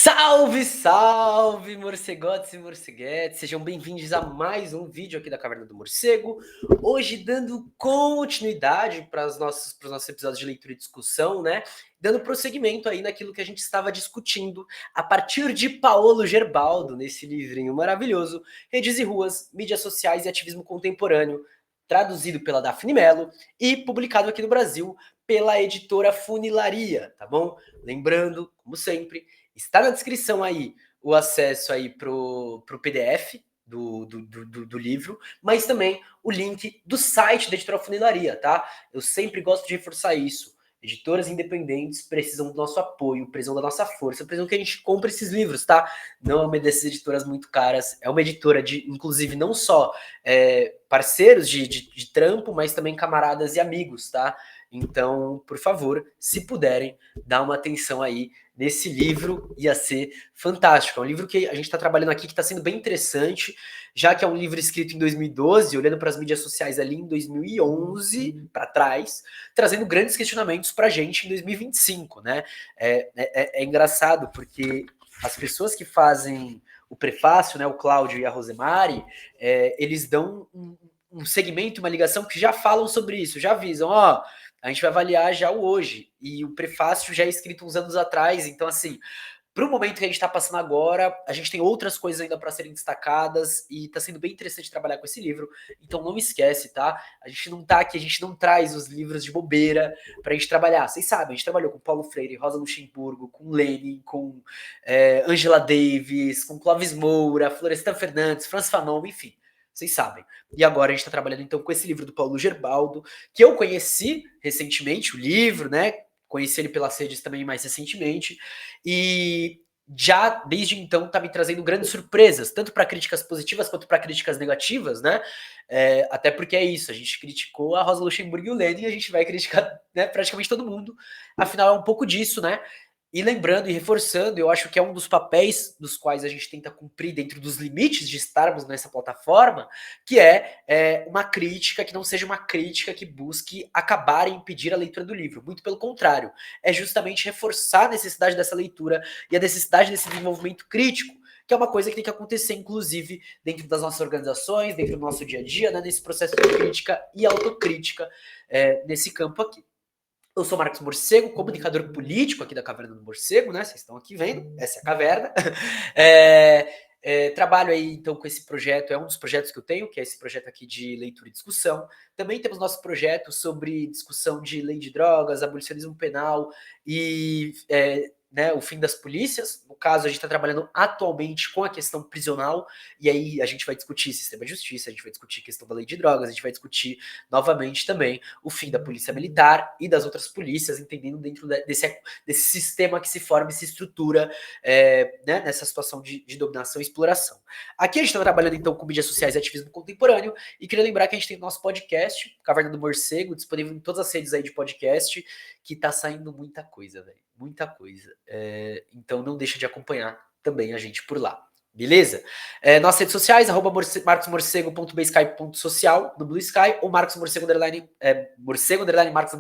Salve, salve, morcegotes e morceguetes! Sejam bem-vindos a mais um vídeo aqui da Caverna do Morcego. Hoje dando continuidade para os nossos episódios de leitura e discussão, né? Dando prosseguimento aí naquilo que a gente estava discutindo a partir de Paolo Gerbaldo, nesse livrinho maravilhoso, Redes e Ruas, Mídias Sociais e Ativismo Contemporâneo, traduzido pela Daphne Mello e publicado aqui no Brasil pela editora Funilaria, tá bom? Lembrando, como sempre, está na descrição aí o acesso aí pro PDF do livro, mas também o link do site da editora Funilaria, tá? Eu sempre gosto de reforçar isso. Editoras independentes precisam do nosso apoio, precisam da nossa força, precisam que a gente compre esses livros, tá? Não é uma dessas editoras muito caras, é uma editora de, inclusive, não só parceiros de trampo, mas também camaradas e amigos, tá? Então, por favor, se puderem, dá uma atenção aí nesse livro, ia ser fantástico. É um livro que a gente está trabalhando aqui que está sendo bem interessante, já que é um livro escrito em 2012, olhando para as mídias sociais ali em 2011 para trás, trazendo grandes questionamentos para a gente em 2025, né? É engraçado porque as pessoas que fazem o prefácio, né, o Cláudio e a Rosemary, eles dão um segmento, uma ligação que já falam sobre isso, já avisam, ó, a gente vai avaliar já o hoje. E o prefácio já é escrito uns anos atrás, então assim, para o momento que a gente está passando agora, a gente tem outras coisas ainda para serem destacadas e está sendo bem interessante trabalhar com esse livro. Então não esquece, tá? A gente não tá aqui, a gente não traz os livros de bobeira para a gente trabalhar. Vocês sabem, a gente trabalhou com Paulo Freire, Rosa Luxemburgo, com Lenin, com Angela Davis, com Clóvis Moura, Florestan Fernandes, Franz Fanon, enfim. Vocês sabem. E agora a gente está trabalhando então com esse livro do Paulo Gerbaldo, que eu conheci recentemente, o livro, né? Conheci ele pelas redes também mais recentemente. E já desde então está me trazendo grandes surpresas, tanto para críticas positivas quanto para críticas negativas, né? Até porque é isso, a gente criticou a Rosa Luxemburgo e o Lenin e a gente vai criticar, né, praticamente todo mundo. Afinal, é um pouco disso, né? E lembrando e reforçando, eu acho que é um dos papéis dos quais a gente tenta cumprir dentro dos limites de estarmos nessa plataforma, que é uma crítica que não seja uma crítica que busque acabar e impedir a leitura do livro. Muito pelo contrário, é justamente reforçar a necessidade dessa leitura e a necessidade desse desenvolvimento crítico, que é uma coisa que tem que acontecer, inclusive, dentro das nossas organizações, dentro do nosso dia a dia, né, nesse processo de crítica e autocrítica nesse campo aqui. Eu sou Marcos Morcego, comunicador político aqui da Caverna do Morcego, né? Vocês estão aqui vendo, essa é a caverna. Trabalho aí então com esse projeto, é um dos projetos que eu tenho, que é esse projeto aqui de leitura e discussão. Também temos nosso projeto sobre discussão de lei de drogas, abolicionismo penal e né, o fim das polícias. No caso, a gente está trabalhando atualmente com a questão prisional, e aí a gente vai discutir sistema de justiça, a gente vai discutir questão da lei de drogas, a gente vai discutir novamente também o fim da polícia militar e das outras polícias, entendendo dentro desse sistema que se forma e se estrutura né, nessa situação de dominação e exploração. Aqui a gente está trabalhando então com mídias sociais e ativismo contemporâneo, e queria lembrar que a gente tem o nosso podcast, Caverna do Morcego, disponível em todas as redes aí de podcast, que tá saindo muita coisa, velho. Muita coisa. Então não deixa de acompanhar também a gente por lá. Beleza? Nossas redes sociais, marcosmorcego.basecamp.social no Blue Sky ou marcosmorcego morcego Marcos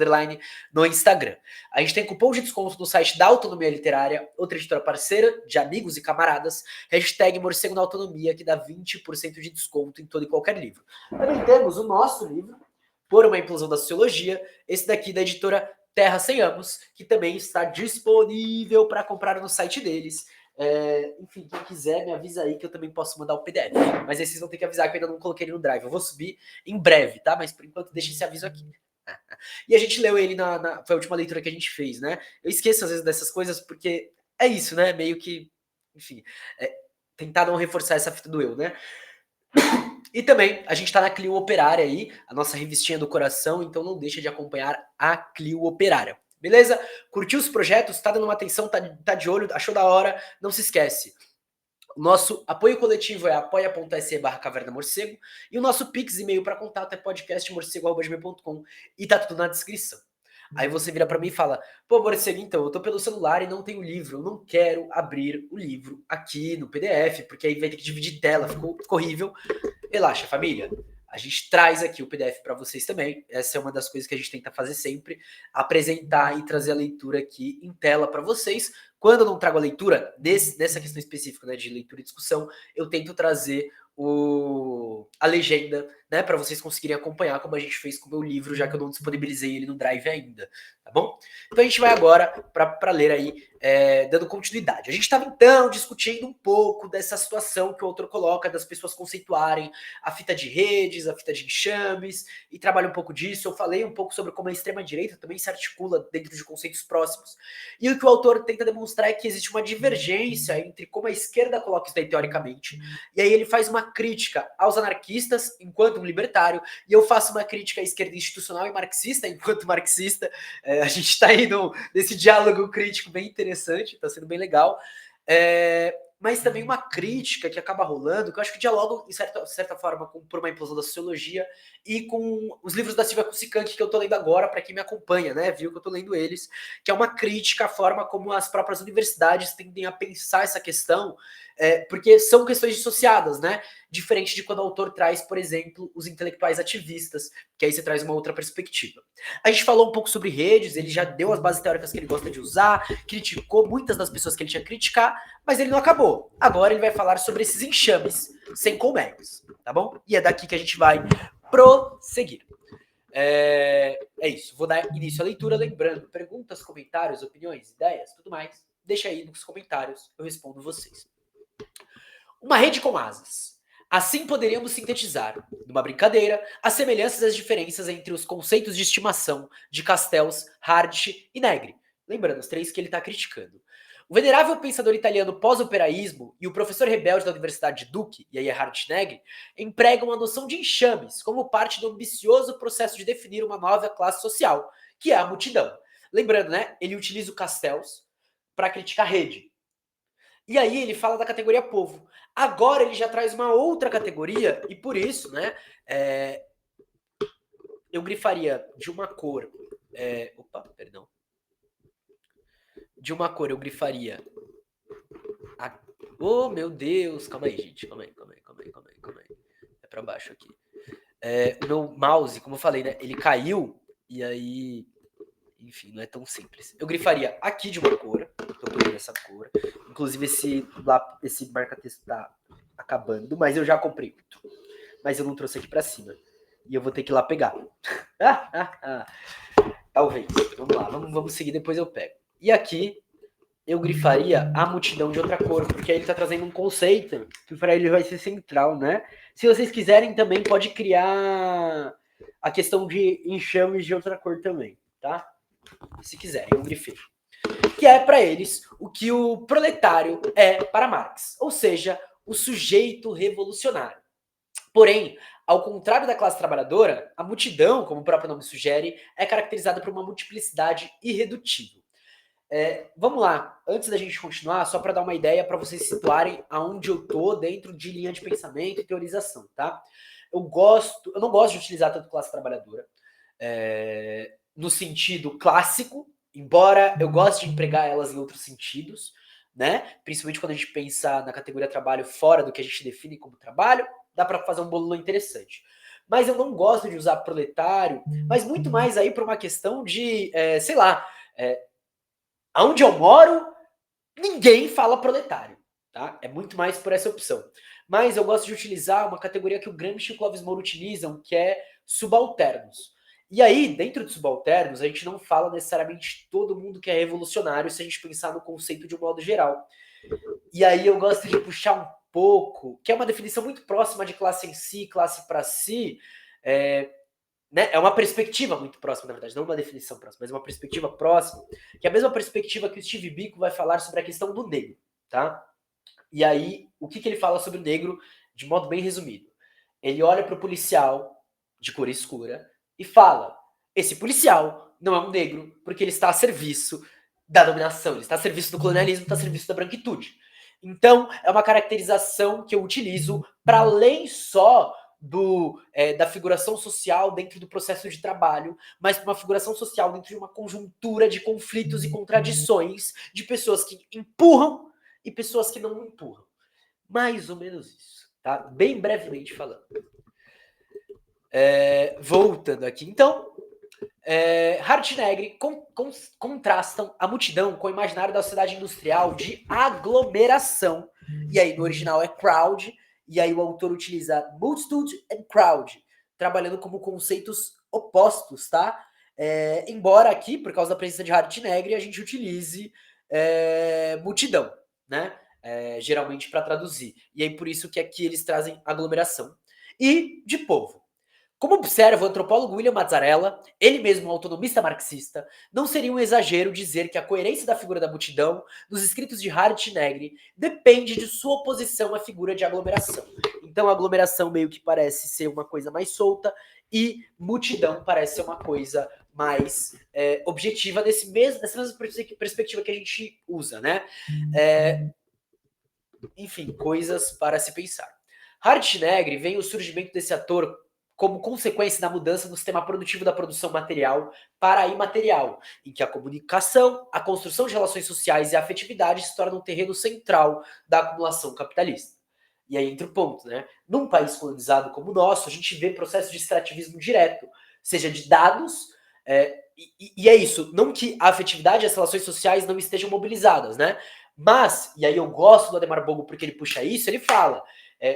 no Instagram. A gente tem cupom de desconto no site da Autonomia Literária, outra editora parceira de amigos e camaradas, hashtag Morcego na Autonomia, que dá 20% de desconto em todo e qualquer livro. Também temos o nosso livro, Por uma Implosão da Sociologia, esse daqui da editora Terra Sem Amos, que também está disponível para comprar no site deles. Enfim, quem quiser me avisa aí que eu também posso mandar o PDF. Mas aí vocês vão ter que avisar que eu ainda não coloquei ele no Drive. Eu vou subir em breve, tá? Mas por enquanto deixa esse aviso aqui. E a gente leu ele foi a última leitura que a gente fez, né? Eu esqueço às vezes dessas coisas porque é isso, né? Meio que, enfim, tentar não reforçar essa fita do eu, né? E também a gente tá na Clio Operária aí, a nossa revistinha do coração, então não deixa de acompanhar a Clio Operária. Beleza? Curtiu os projetos? Tá dando uma atenção? Tá de olho? Achou da hora? Não se esquece. O nosso apoio coletivo é apoia.se/Caverna Morcego e o nosso Pix e-mail para contato é podcastmorcego@gmail.com e tá tudo na descrição. Aí você vira para mim e fala: pô, Morcego, então, eu tô pelo celular e não tenho livro, eu não quero abrir o livro aqui no PDF, porque aí vai ter que dividir tela, ficou horrível. Relaxa, família. A gente traz aqui o PDF para vocês também. Essa é uma das coisas que a gente tenta fazer sempre, apresentar e trazer a leitura aqui em tela para vocês. Quando eu não trago a leitura, nessa questão específica, né, de leitura e discussão, eu tento trazer a legenda, né, para vocês conseguirem acompanhar, como a gente fez com o meu livro, já que eu não disponibilizei ele no Drive ainda, tá bom? Então a gente vai agora para ler aí, dando continuidade. A gente estava então discutindo um pouco dessa situação que o autor coloca, das pessoas conceituarem a fita de redes, a fita de enxames, e trabalha um pouco disso. Eu falei um pouco sobre como a extrema-direita também se articula dentro de conceitos próximos. E o que o autor tenta demonstrar é que existe uma divergência entre como a esquerda coloca isso daí teoricamente, e aí ele faz uma crítica aos anarquistas enquanto um libertário, e eu faço uma crítica à esquerda institucional e marxista enquanto marxista. A gente está indo nesse diálogo crítico bem interessante, está sendo bem legal. Mas também uma crítica que acaba rolando, que eu acho que dialoga, de certa forma, por uma implosão da sociologia e com os livros da Silvia Kusikank que eu tô lendo agora, para quem me acompanha, né, viu que eu tô lendo eles, que é uma crítica à forma como as próprias universidades tendem a pensar essa questão, porque são questões dissociadas, né, diferente de quando o autor traz, por exemplo, os intelectuais ativistas, que aí você traz uma outra perspectiva. A gente falou um pouco sobre redes, ele já deu as bases teóricas que ele gosta de usar, criticou muitas das pessoas que ele tinha que criticar, mas ele não acabou. Agora ele vai falar sobre esses enxames sem colmeias, tá bom? E é daqui que a gente vai prosseguir. É isso, vou dar início à leitura, lembrando, perguntas, comentários, opiniões, ideias, tudo mais, deixa aí nos comentários, eu respondo vocês. Uma rede com asas. Assim poderíamos sintetizar, numa brincadeira, as semelhanças e as diferenças entre os conceitos de estimação de Castells, Hardt e Negri. Lembrando, os três que ele está criticando. O venerável pensador italiano pós-operaísmo e o professor rebelde da Universidade de Duke, e aí é Hardt e Negri, empregam a noção de enxames como parte do ambicioso processo de definir uma nova classe social, que é a multidão. Lembrando, né? Ele utiliza o Castells para criticar a rede. E aí ele fala da categoria povo. Agora ele já traz uma outra categoria, e por isso, né, eu grifaria de uma cor. Perdão. De uma cor eu grifaria. Oh, meu Deus! Calma aí, gente. Calma aí. É pra baixo aqui. O meu mouse, como eu falei, né, ele caiu, e aí. Enfim, não é tão simples. Eu grifaria aqui de uma cor. Tô pegando essa cor. Inclusive, esse marca-texto tá acabando, mas eu já comprei outro. Mas eu não trouxe aqui pra cima. E eu vou ter que ir lá pegar. Talvez. Vamos lá, vamos seguir, depois eu pego. E aqui eu grifaria a multidão de outra cor, porque aí ele tá trazendo um conceito que para ele vai ser central, né? Se vocês quiserem também, pode criar a questão de enxames de outra cor também, tá? Se quiserem, eu grifei. Que é para eles o que o proletário é para Marx, ou seja, o sujeito revolucionário. Porém, ao contrário da classe trabalhadora, a multidão, como o próprio nome sugere, é caracterizada por uma multiplicidade irredutível. Vamos lá, antes da gente continuar, só para dar uma ideia para vocês situarem aonde eu tô dentro de linha de pensamento e teorização, tá? Eu não gosto de utilizar tanto classe trabalhadora no sentido clássico, embora eu goste de empregar elas em outros sentidos, né? Principalmente quando a gente pensa na categoria trabalho fora do que a gente define como trabalho, dá para fazer um bolo interessante. Mas eu não gosto de usar proletário, mas muito mais aí por uma questão de, sei lá, aonde eu moro, ninguém fala proletário, tá? É muito mais por essa opção. Mas eu gosto de utilizar uma categoria que o Gramsci e o Clóvis Moura utilizam, que é subalternos. E aí, dentro de subalternos, a gente não fala necessariamente todo mundo que é revolucionário se a gente pensar no conceito de um modo geral. E aí eu gosto de puxar um pouco, que é uma definição muito próxima de classe em si, classe para si, né? É uma perspectiva muito próxima, na verdade, não uma definição próxima, mas uma perspectiva próxima, que é a mesma perspectiva que o Steve Biko vai falar sobre a questão do negro, tá? E aí, o que ele fala sobre o negro de modo bem resumido? Ele olha para o policial de cor escura e fala: esse policial não é um negro porque ele está a serviço da dominação, ele está a serviço do colonialismo, está a serviço da branquitude. Então, é uma caracterização que eu utilizo para além só da figuração social dentro do processo de trabalho, mas para uma figuração social dentro de uma conjuntura de conflitos e contradições de pessoas que empurram e pessoas que não empurram. Mais ou menos isso, tá? Bem brevemente falando. Voltando aqui, então, Hartnegri contrastam a multidão com o imaginário da sociedade industrial de aglomeração. E aí no original é crowd, e aí o autor utiliza multitude and crowd, trabalhando como conceitos opostos, tá? Embora aqui, por causa da presença de Hartnegri, a gente utilize multidão, né? Geralmente para traduzir. E aí por isso que aqui eles trazem aglomeração. E de povo. Como observa o antropólogo William Mazzarella, ele mesmo um autonomista marxista, não seria um exagero dizer que a coerência da figura da multidão nos escritos de Hartnegri depende de sua oposição à figura de aglomeração. Então a aglomeração meio que parece ser uma coisa mais solta e multidão parece ser uma coisa mais objetiva dessa mesma perspectiva que a gente usa, né? Enfim, coisas para se pensar. Hartnegri vê o surgimento desse ator como consequência da mudança no sistema produtivo da produção material para a imaterial, em que a comunicação, a construção de relações sociais e a afetividade se tornam um terreno central da acumulação capitalista. E aí entra o ponto, né? Num país colonizado como o nosso, a gente vê processo de extrativismo direto, seja de dados, e é isso, não que a afetividade e as relações sociais não estejam mobilizadas, né? Mas, e aí eu gosto do Ademar Bogo porque ele puxa isso, ele fala,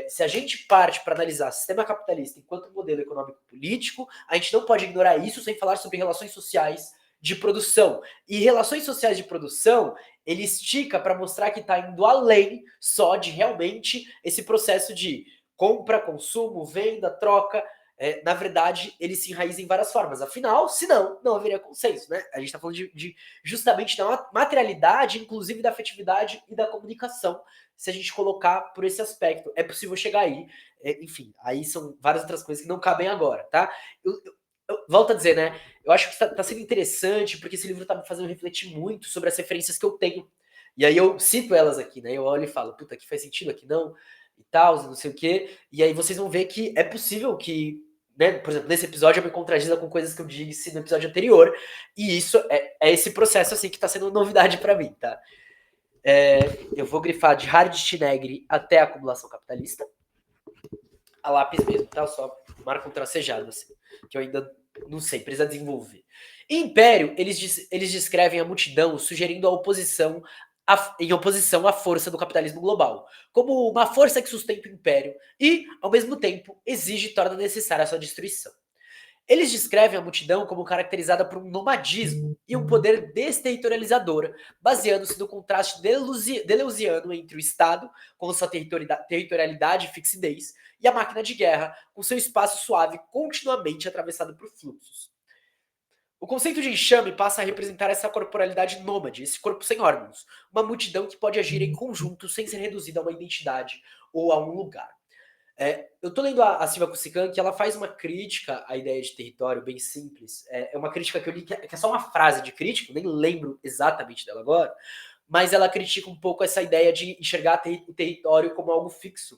se a gente parte para analisar o sistema capitalista enquanto modelo econômico político, a gente não pode ignorar isso sem falar sobre relações sociais de produção. E relações sociais de produção, ele estica para mostrar que está indo além só de realmente esse processo de compra, consumo, venda, troca. Na verdade, ele se enraiza em várias formas. Afinal, se não haveria consenso, né? A gente está falando de justamente da materialidade, inclusive da afetividade e da comunicação, se a gente colocar por esse aspecto. É possível chegar aí. Enfim, aí são várias outras coisas que não cabem agora, tá? Eu volto a dizer, né? Eu acho que tá sendo interessante, porque esse livro tá me fazendo refletir muito sobre as referências que eu tenho. E aí eu cito elas aqui, né? Eu olho e falo, puta, aqui faz sentido, aqui não, e tal, não sei o quê. E aí vocês vão ver que é possível que, né, por exemplo, nesse episódio eu me contradiza com coisas que eu disse no episódio anterior. E isso é esse processo, assim, que tá sendo novidade para mim, tá? Eu vou grifar de Hartnegri até a acumulação capitalista. A lápis mesmo, tá? Eu só marco um tracejado, assim, que eu ainda não sei, precisa desenvolver. Em Império, eles descrevem a multidão sugerindo a oposição em oposição à força do capitalismo global, como uma força que sustenta o império e, ao mesmo tempo, exige e torna necessária a sua destruição. Eles descrevem a multidão como caracterizada por um nomadismo e um poder desterritorializador, baseando-se no contraste deleuziano entre o Estado, com sua territorialidade e fixidez, e a máquina de guerra, com seu espaço suave continuamente atravessado por fluxos. O conceito de enxame passa a representar essa corporalidade nômade, esse corpo sem órgãos, uma multidão que pode agir em conjunto sem ser reduzida a uma identidade ou a um lugar. Eu tô lendo a Silvia Kusikan, que ela faz uma crítica à ideia de território bem simples. É uma crítica que eu li, que é só uma frase de crítico, nem lembro exatamente dela agora, mas ela critica um pouco essa ideia de enxergar o território como algo fixo.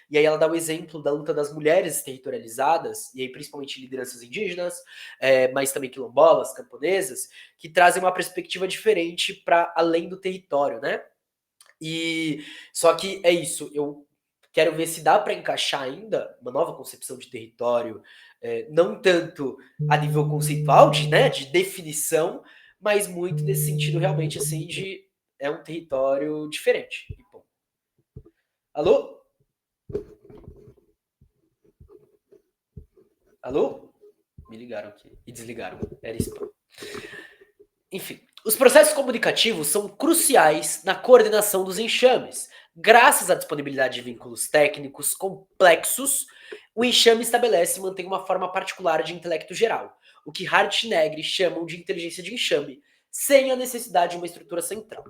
E aí ela dá o exemplo da luta das mulheres territorializadas, e aí principalmente lideranças indígenas, mas também quilombolas, camponesas, que trazem uma perspectiva diferente para além do território, né? E só que é isso, eu quero ver se dá para encaixar ainda uma nova concepção de território, não tanto a nível conceitual, né, de definição, mas muito nesse sentido realmente assim de é um território diferente. E, bom. Alô? Alô? Me ligaram aqui e desligaram. Era spam. Enfim, os processos comunicativos são cruciais na coordenação dos enxames. Graças à disponibilidade de vínculos técnicos complexos, o enxame estabelece e mantém uma forma particular de intelecto geral, o que Hartnegri chamam de inteligência de enxame, sem a necessidade de uma estrutura central.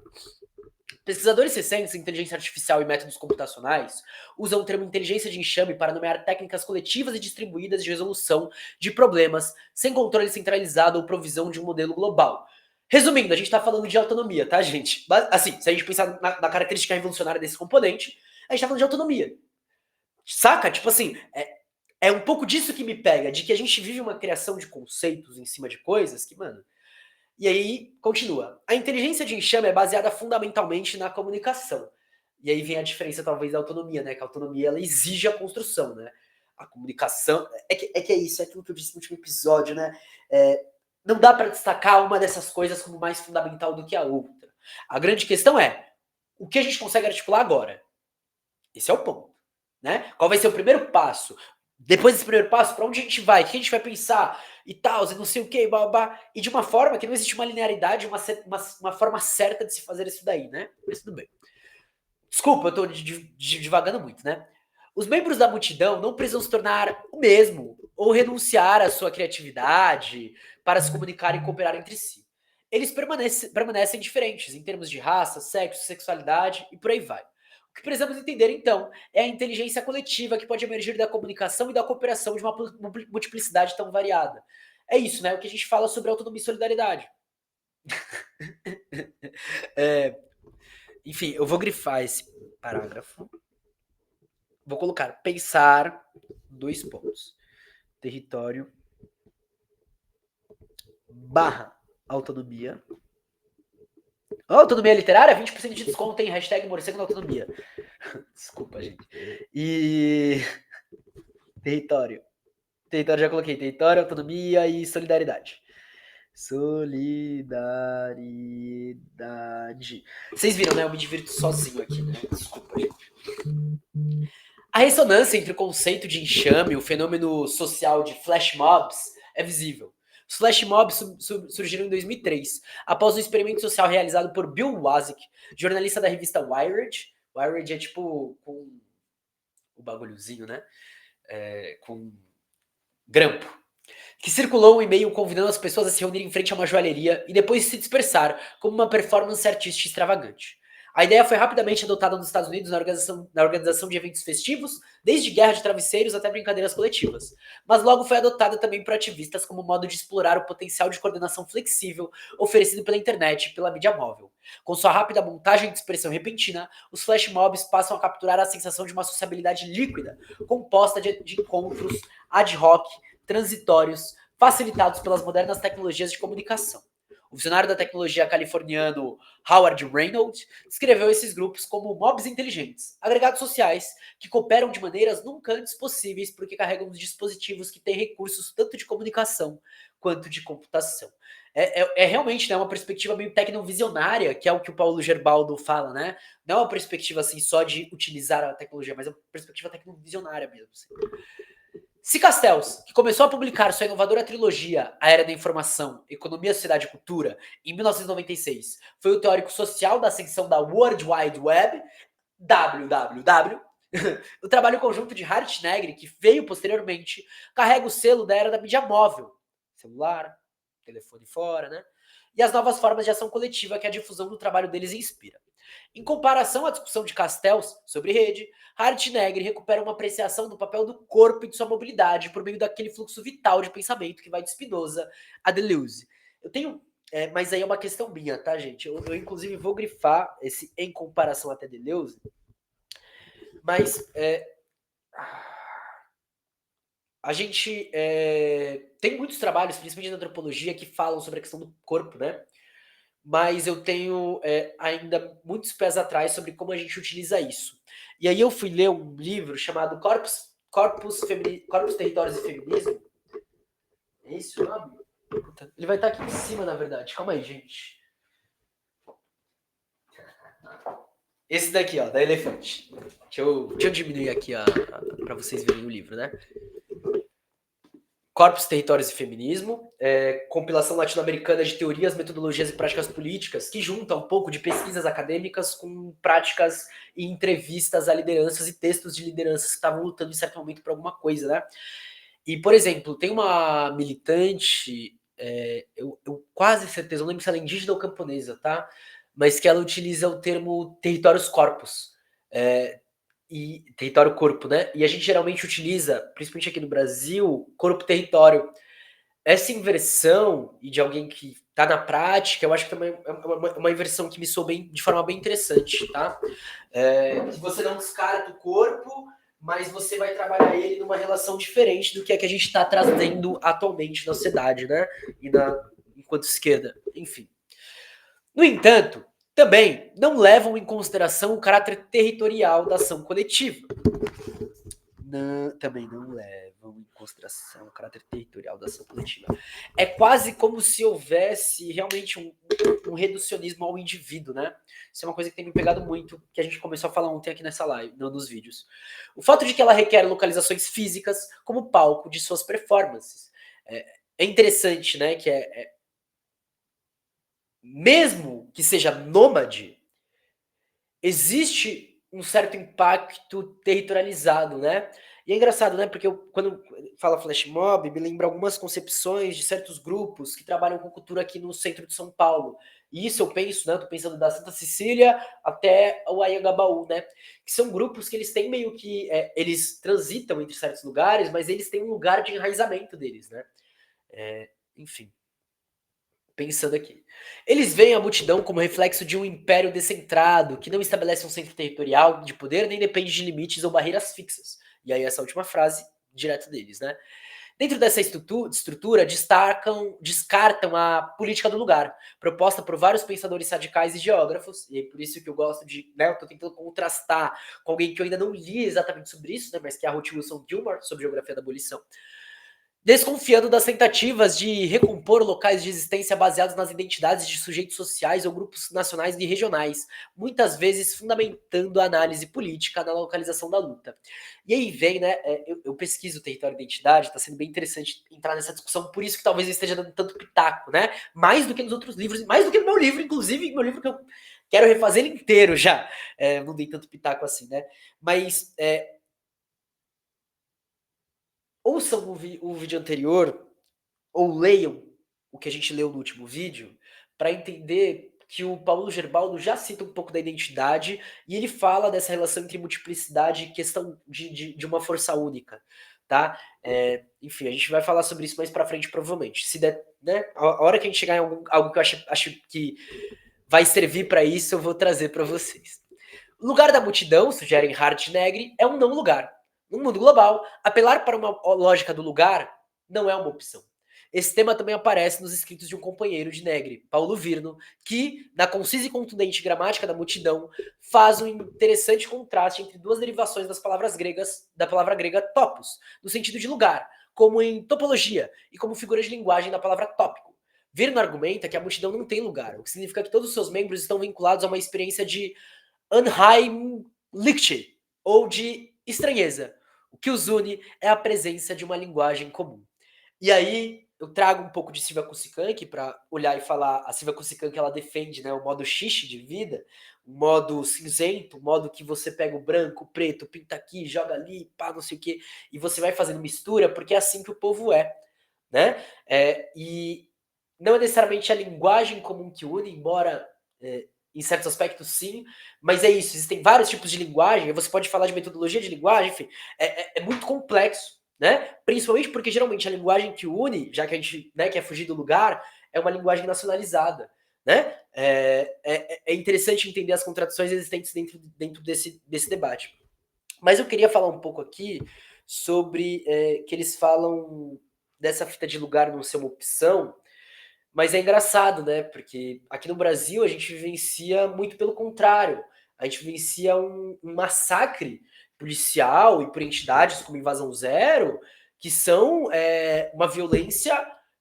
Pesquisadores recentes em inteligência artificial e métodos computacionais usam o termo inteligência de enxame para nomear técnicas coletivas e distribuídas de resolução de problemas sem controle centralizado ou provisão de um modelo global. Resumindo, a gente está falando de autonomia, tá, gente? Assim, se a gente pensar na característica revolucionária desse componente, a gente está falando de autonomia. Saca? Tipo assim, é um pouco disso que me pega, de que a gente vive uma criação de conceitos em cima de coisas que, mano, e aí, continua. A inteligência de enxame é baseada fundamentalmente na comunicação. E aí vem a diferença, talvez, da autonomia, né? Que a autonomia, ela exige a construção, né? A comunicação... É que é isso, é aquilo que eu disse no último episódio, né? Não dá para destacar uma dessas coisas como mais fundamental do que a outra. A grande questão é, o que a gente consegue articular agora? Esse é o ponto, né? Qual vai ser o primeiro passo? Depois desse primeiro passo, para onde a gente vai? O que a gente vai pensar? E tal, e não sei o que, babá. E de uma forma que não existe uma linearidade, uma forma certa de se fazer isso daí, né? Mas tudo bem. Desculpa, eu tô divagando muito, né? Os membros da multidão não precisam se tornar o mesmo ou renunciar à sua criatividade para se comunicar e cooperar entre si. Eles permanecem diferentes em termos de raça, sexo, sexualidade e por aí vai. O que precisamos entender, então, é a inteligência coletiva que pode emergir da comunicação e da cooperação de uma multiplicidade tão variada. É isso, né? O que a gente fala sobre autonomia e solidariedade. Enfim, eu vou grifar esse parágrafo. Vou colocar pensar, 2 pontos. Território / autonomia. Autonomia literária, 20% de desconto, hein? Hashtag morcego na autonomia. Desculpa, gente. E... território. Território já coloquei. Território, autonomia e solidariedade. Solidariedade. Vocês viram, né? Eu me divirto sozinho aqui, né? Desculpa, gente. A ressonância entre o conceito de enxame e o fenômeno social de flash mobs é visível. Os flash mobs surgiram em 2003, após um experimento social realizado por Bill Wazik, jornalista da revista Wired. Wired é tipo com o bagulhozinho, né? Com grampo. Que circulou um e-mail convidando as pessoas a se reunirem em frente a uma joalheria e depois se dispersar como uma performance artística extravagante. A ideia foi rapidamente adotada nos Estados Unidos na organização de eventos festivos, desde guerra de travesseiros até brincadeiras coletivas. Mas logo foi adotada também por ativistas como modo de explorar o potencial de coordenação flexível oferecido pela internet e pela mídia móvel. Com sua rápida montagem de expressão repentina, os flash mobs passam a capturar a sensação de uma sociabilidade líquida, composta de encontros ad hoc, transitórios, facilitados pelas modernas tecnologias de comunicação. O visionário da tecnologia californiano Howard Reynolds descreveu esses grupos como mobs inteligentes, agregados sociais que cooperam de maneiras nunca antes possíveis porque carregam dispositivos que têm recursos tanto de comunicação quanto de computação. É realmente, né, uma perspectiva meio tecnovisionária, que é o que o Paulo Gerbaldo fala, né? Não é uma perspectiva assim só de utilizar a tecnologia, mas é uma perspectiva tecnovisionária mesmo. Assim. Se Castells, que começou a publicar sua inovadora trilogia A Era da Informação, Economia, Sociedade e Cultura, em 1996, foi o teórico social da ascensão da World Wide Web, WWW, o trabalho conjunto de Hart Negri, que veio posteriormente, carrega o selo da era da mídia móvel, celular, telefone fora, né? E as novas formas de ação coletiva que a difusão do trabalho deles inspira. Em comparação à discussão de Castells sobre rede, Hart Negri recupera uma apreciação do papel do corpo e de sua mobilidade por meio daquele fluxo vital de pensamento que vai de Spinoza a Deleuze. Eu tenho... mas aí é uma questão minha, tá, gente? Eu inclusive vou grifar esse em comparação até Deleuze, mas a gente tem muitos trabalhos, principalmente na antropologia, que falam sobre a questão do corpo, né? Mas eu tenho ainda muitos pés atrás sobre como a gente utiliza isso. E aí eu fui ler um livro chamado Corpos, Territórios e Feminismo. É isso o nome? Ele vai estar aqui em cima, na verdade. Calma aí, gente. Esse daqui, ó, da Elefante. Deixa eu diminuir aqui para vocês verem o livro, né? Corpos, Territórios e Feminismo, compilação latino-americana de teorias, metodologias e práticas políticas, que junta um pouco de pesquisas acadêmicas com práticas e entrevistas a lideranças e textos de lideranças que estavam lutando em certo momento por alguma coisa, né? E, por exemplo, tem uma militante, eu quase certeza, não lembro se ela é indígena ou camponesa, tá? Mas que ela utiliza o termo territórios corpos. E território corpo, né? E a gente geralmente utiliza, principalmente aqui no Brasil, corpo-território. Essa inversão, e de alguém que tá na prática, eu acho que também é uma inversão que me soou de forma bem interessante, tá? Que você não descarta o corpo, mas você vai trabalhar ele numa relação diferente do que é que a gente está trazendo atualmente na sociedade, né? Enquanto esquerda, enfim. No entanto, também não levam em consideração o caráter territorial da ação coletiva. também não levam em consideração o caráter territorial da ação coletiva. É quase como se houvesse realmente um reducionismo ao indivíduo, né? Isso é uma coisa que tem me pegado muito, que a gente começou a falar ontem aqui nessa live, nos vídeos. O fato de que ela requer localizações físicas como palco de suas performances. É interessante, né? Que mesmo que seja nômade, existe um certo impacto territorializado, né? E é engraçado, né? Porque quando fala flash mob, me lembra algumas concepções de certos grupos que trabalham com cultura aqui no centro de São Paulo. E isso eu penso, né? Eu tô pensando da Santa Cecília até o Anhangabaú, né? Que são grupos que eles têm meio que. Eles transitam entre certos lugares, mas eles têm um lugar de enraizamento deles, né? Enfim. Pensando aqui. Eles veem a multidão como reflexo de um império descentrado, que não estabelece um centro territorial de poder nem depende de limites ou barreiras fixas. E aí essa última frase, direto deles, né? Dentro dessa estrutura descartam a política do lugar, proposta por vários pensadores radicais e geógrafos, e é por isso que eu gosto de, né, eu tô tentando contrastar com alguém que eu ainda não li exatamente sobre isso, né, mas que é a Ruth Wilson Gilmore, sobre geografia da abolição, desconfiando das tentativas de recompor locais de existência baseados nas identidades de sujeitos sociais ou grupos nacionais e regionais, muitas vezes fundamentando a análise política na localização da luta. E aí vem, né, eu pesquiso território e identidade, está sendo bem interessante entrar nessa discussão, por isso que talvez eu esteja dando tanto pitaco, né, mais do que nos outros livros, mais do que no meu livro, inclusive, meu livro que eu quero refazer ele inteiro já, não dei tanto pitaco assim, né, mas ouçam o vídeo anterior, ou leiam o que a gente leu no último vídeo, para entender que o Paulo Gerbaldo já cita um pouco da identidade e ele fala dessa relação entre multiplicidade e questão de uma força única, tá? Enfim, a gente vai falar sobre isso mais para frente, provavelmente. Se der, né? A hora que a gente chegar em algo que eu acho que vai servir para isso, eu vou trazer para vocês. O lugar da multidão, sugere Hart Negri, é um não lugar. No mundo global, apelar para uma lógica do lugar não é uma opção. Esse tema também aparece nos escritos de um companheiro de Negri, Paulo Virno, que, na concisa e contundente gramática da multidão, faz um interessante contraste entre duas derivações das palavras gregas, da palavra grega topos, no sentido de lugar, como em topologia, e como figura de linguagem da palavra tópico. Virno argumenta que a multidão não tem lugar, o que significa que todos os seus membros estão vinculados a uma experiência de Unheimlichkeit, ou de estranheza. O que os une é a presença de uma linguagem comum. E aí eu trago um pouco de Silvia Kusikank para olhar e falar. A Silvia Kusikank ela defende, né, o modo xixi de vida, o modo cinzento, o modo que você pega o branco, o preto, pinta aqui, joga ali, pá, não sei o quê, e você vai fazendo mistura, porque é assim que o povo é, né? E não é necessariamente a linguagem comum que une, embora em certos aspectos sim, mas é isso, existem vários tipos de linguagem, você pode falar de metodologia de linguagem, enfim, é muito complexo, né? Principalmente porque geralmente a linguagem que une, já que a gente, né, quer fugir do lugar, é uma linguagem nacionalizada, né? É interessante entender as contradições existentes dentro desse debate. Mas eu queria falar um pouco aqui sobre que eles falam dessa fita de lugar não ser uma opção, mas é engraçado, né? Porque aqui no Brasil a gente vivencia muito pelo contrário. A gente vivencia um massacre policial e por entidades como Invasão Zero, que são uma violência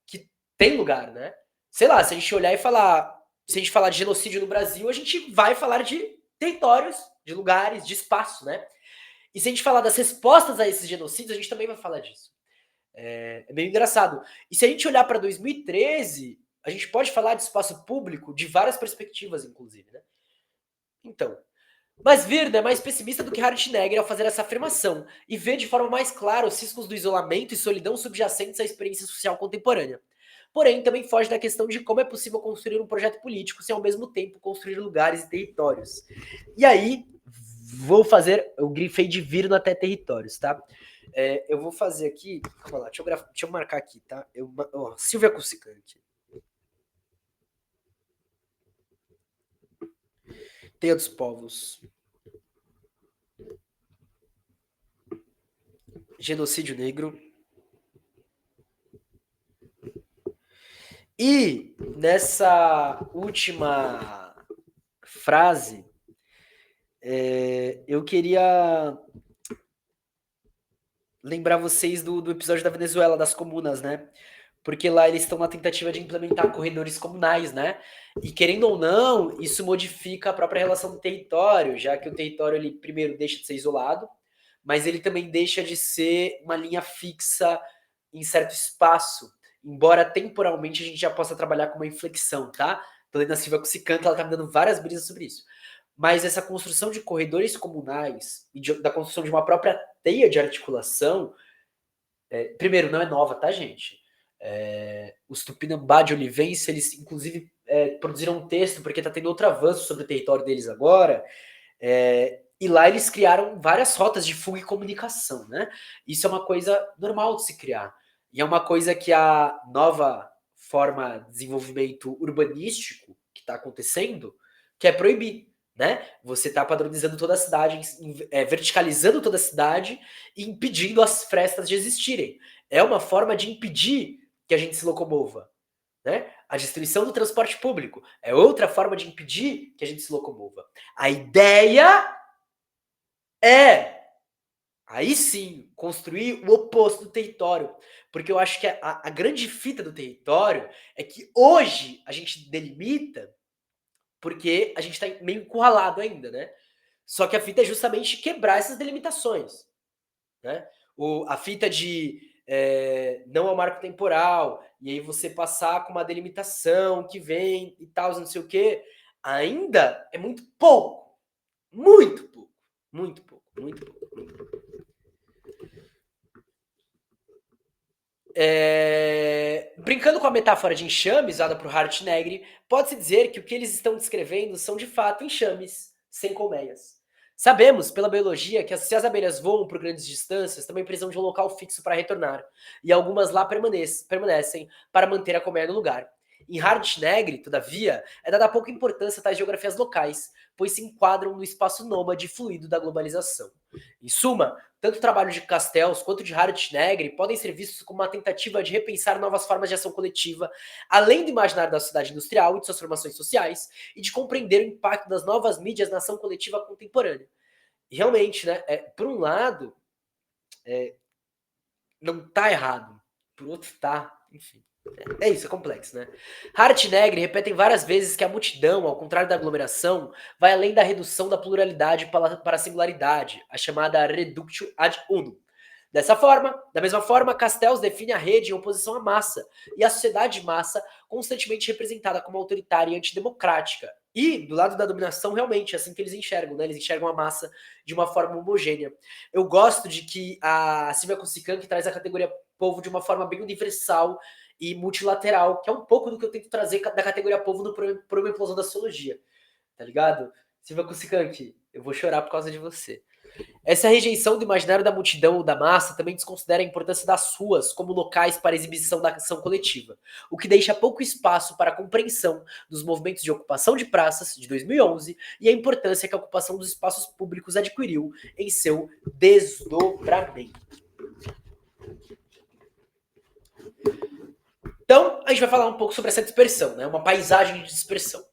que tem lugar, né? Sei lá, se a gente olhar e falar, se a gente falar de genocídio no Brasil, a gente vai falar de territórios, de lugares, de espaço, né? E se a gente falar das respostas a esses genocídios, a gente também vai falar disso. É meio engraçado. E se a gente olhar para 2013, a gente pode falar de espaço público de várias perspectivas, inclusive, né? Então, mas Virna é mais pessimista do que Hartnegger ao fazer essa afirmação e vê de forma mais clara os riscos do isolamento e solidão subjacentes à experiência social contemporânea. Porém, também foge da questão de como é possível construir um projeto político sem ao mesmo tempo construir lugares e territórios. E aí, eu grifei de Virna até territórios, tá? Eu vou fazer aqui, calma lá, deixa eu marcar aqui, tá? Silvia Kusikank. Teia dos Povos. Genocídio negro. E nessa última frase, eu queria lembrar vocês do episódio da Venezuela, das comunas, né? Porque lá eles estão na tentativa de implementar corredores comunais, né? E querendo ou não, isso modifica a própria relação do território, já que o território ele primeiro deixa de ser isolado, mas ele também deixa de ser uma linha fixa em certo espaço, embora temporalmente a gente já possa trabalhar com uma inflexão, tá? Tô lendo a Silvia Cusicanto, ela tá me dando várias brisas sobre isso. Mas essa construção de corredores comunais e da construção de uma própria teia de articulação, primeiro, não é nova, tá, gente? Os Tupinambá de Olivense, eles inclusive produziram um texto, porque tá tendo outro avanço sobre o território deles agora, e lá eles criaram várias rotas de fuga e comunicação, né? Isso é uma coisa normal de se criar. E é uma coisa que a nova forma de desenvolvimento urbanístico que está acontecendo quer proibir, né? Você está padronizando toda a cidade, verticalizando toda a cidade e impedindo as frestas de existirem. É uma forma de impedir que a gente se locomova, né? A destruição do transporte público é outra forma de impedir que a gente se locomova. A ideia é, aí sim, construir o oposto do território. Porque eu acho que a grande fita do território é que hoje a gente delimita porque a gente está meio encurralado ainda, né? Só que a fita é justamente quebrar essas delimitações, né? A fita de não é um marco temporal, e aí você passar com uma delimitação que vem e tal, não sei o quê, ainda é muito pouco. Muito pouco. Muito pouco. Muito pouco. Muito pouco. Brincando com a metáfora de enxame usada por Hart Negri, pode-se dizer que o que eles estão descrevendo são de fato enxames, sem colmeias. Sabemos, pela biologia, que se as abelhas voam por grandes distâncias, também precisam de um local fixo para retornar, e algumas lá permanecem para manter a colmeia no lugar. Em Hart Negri, todavia, é dada pouca importância a tais geografias locais, pois se enquadram no espaço nômade fluido da globalização. Em suma, tanto o trabalho de Castells quanto de Hart Negri podem ser vistos como uma tentativa de repensar novas formas de ação coletiva, além do imaginário da sociedade industrial e de suas formações sociais, e de compreender o impacto das novas mídias na ação coletiva contemporânea. E realmente, né, por um lado, não tá errado, por outro tá, enfim. É isso, é complexo, né? Hart e Negri repetem várias vezes que a multidão, ao contrário da aglomeração, vai além da redução da pluralidade para a singularidade, a chamada reductio ad unum. Da mesma forma, Castells define a rede em oposição à massa, e a sociedade de massa constantemente representada como autoritária e antidemocrática. E, do lado da dominação, realmente, é assim que eles enxergam, né? Eles enxergam a massa de uma forma homogênea. Eu gosto de que a Silvia Kusikan, que traz a categoria povo de uma forma bem universal e multilateral, que é um pouco do que eu tento trazer da categoria povo no programa Implosão da Sociologia, tá ligado? Silvia Kusikanki, eu vou chorar por causa de você. Essa rejeição do imaginário da multidão ou da massa também desconsidera a importância das ruas como locais para exibição da ação coletiva, o que deixa pouco espaço para a compreensão dos movimentos de ocupação de praças de 2011 e a importância que a ocupação dos espaços públicos adquiriu em seu desdobramento. Então, a gente vai falar um pouco sobre essa dispersão, né? Uma paisagem de dispersão.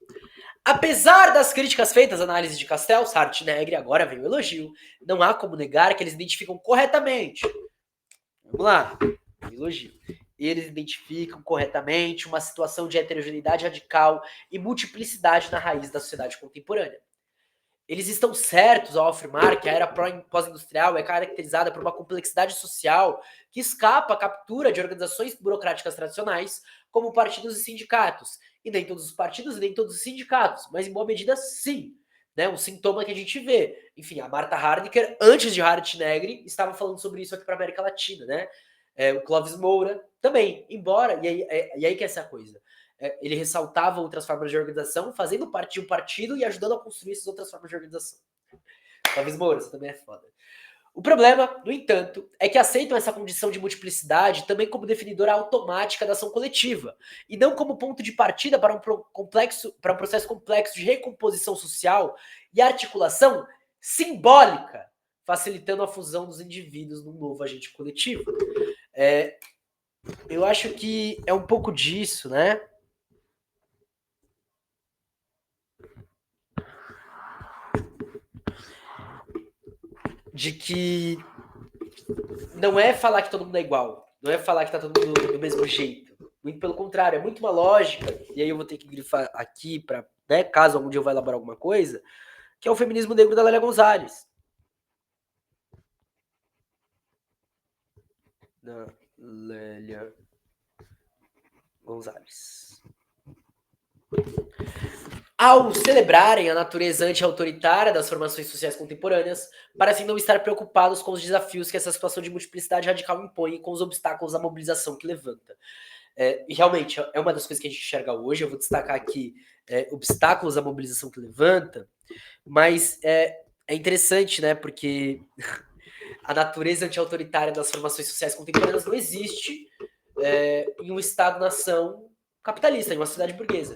Apesar das críticas feitas à análise de Castells, Hart e Negri, agora vem o elogio, não há como negar que eles identificam corretamente. Vamos lá, elogio. Eles identificam corretamente uma situação de heterogeneidade radical e multiplicidade na raiz da sociedade contemporânea. Eles estão certos ao afirmar que a era pós-industrial é caracterizada por uma complexidade social que escapa à captura de organizações burocráticas tradicionais, como partidos e sindicatos. E nem todos os partidos e nem todos os sindicatos, mas em boa medida sim. Né, um sintoma que a gente vê. Enfim, a Marta Harnecker, antes de Hart Negri, estava falando sobre isso aqui para a América Latina. Né? O Clóvis Moura também, embora, e aí que é essa coisa. Ele ressaltava outras formas de organização, fazendo parte de um partido e ajudando a construir essas outras formas de organização. Talvez Moura, você também é foda. O problema, no entanto, é que aceitam essa condição de multiplicidade também como definidora automática da ação coletiva, e não como ponto de partida para um processo complexo de recomposição social e articulação simbólica, facilitando a fusão dos indivíduos num novo agente coletivo. Eu acho que é um pouco disso, né? De que não é falar que todo mundo é igual, não é falar que tá todo mundo do mesmo jeito. Muito pelo contrário, é muito uma lógica, e aí eu vou ter que grifar aqui para, né, caso algum dia eu vá elaborar alguma coisa, que é o feminismo negro da Lélia Gonzalez. Da Lélia Gonzalez. Ao celebrarem a natureza anti-autoritária das formações sociais contemporâneas, parecem não estar preocupados com os desafios que essa situação de multiplicidade radical impõe e com os obstáculos à mobilização que levanta. E realmente, é uma das coisas que a gente enxerga hoje. Eu vou destacar aqui obstáculos à mobilização que levanta, mas é interessante, né? Porque a natureza anti-autoritária das formações sociais contemporâneas não existe em um Estado-nação capitalista, em uma sociedade burguesa.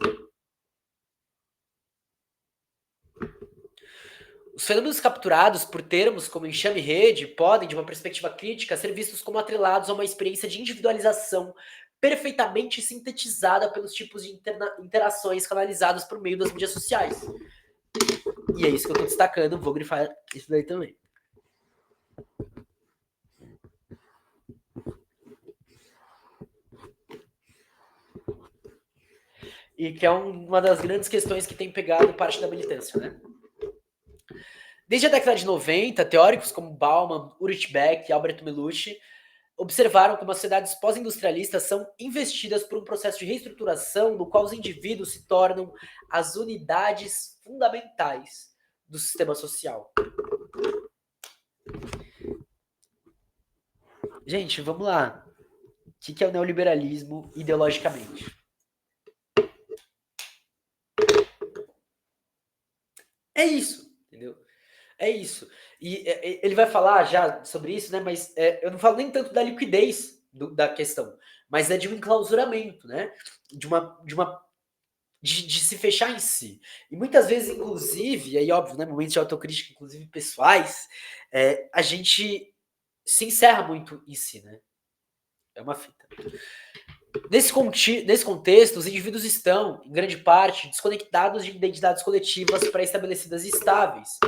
Os fenômenos capturados por termos como enxame e rede podem, de uma perspectiva crítica, ser vistos como atrelados a uma experiência de individualização perfeitamente sintetizada pelos tipos de interações canalizadas por meio das mídias sociais. E é isso que eu estou destacando, vou grifar isso daí também. E que é uma das grandes questões que tem pegado parte da militância, né? Desde a década de 90, teóricos como Bauman, Ulrich Beck e Albert Melucci observaram como as sociedades pós-industrialistas são investidas por um processo de reestruturação no qual os indivíduos se tornam as unidades fundamentais do sistema social. Gente, vamos lá. O que é o neoliberalismo ideologicamente? É isso, entendeu? É isso. E ele vai falar já sobre isso, né? Mas eu não falo nem tanto da liquidez da questão, mas é de um enclausuramento, né? De se fechar em si. E muitas vezes, inclusive, e aí óbvio, né? Momentos de autocrítica, inclusive pessoais, a gente se encerra muito em si, né? É uma fita. Nesse contexto, os indivíduos estão, em grande parte, desconectados de identidades coletivas pré-estabelecidas e estáveis.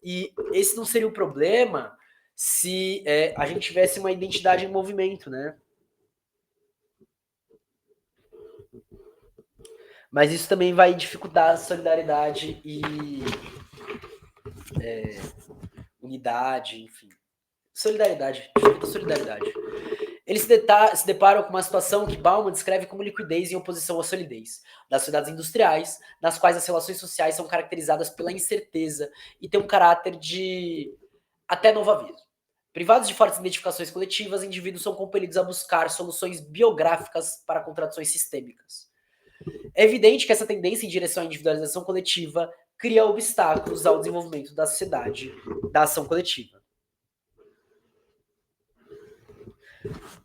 E esse não seria o problema se a gente tivesse uma identidade em movimento, né? Mas isso também vai dificultar a solidariedade e unidade, enfim. Solidariedade, dificulta a solidariedade. Eles se deparam com uma situação que Bauman descreve como liquidez em oposição à solidez, das sociedades industriais, nas quais as relações sociais são caracterizadas pela incerteza e têm um caráter de até novo aviso. Privados de fortes identificações coletivas, indivíduos são compelidos a buscar soluções biográficas para contradições sistêmicas. É evidente que essa tendência em direção à individualização coletiva cria obstáculos ao desenvolvimento da sociedade, da ação coletiva.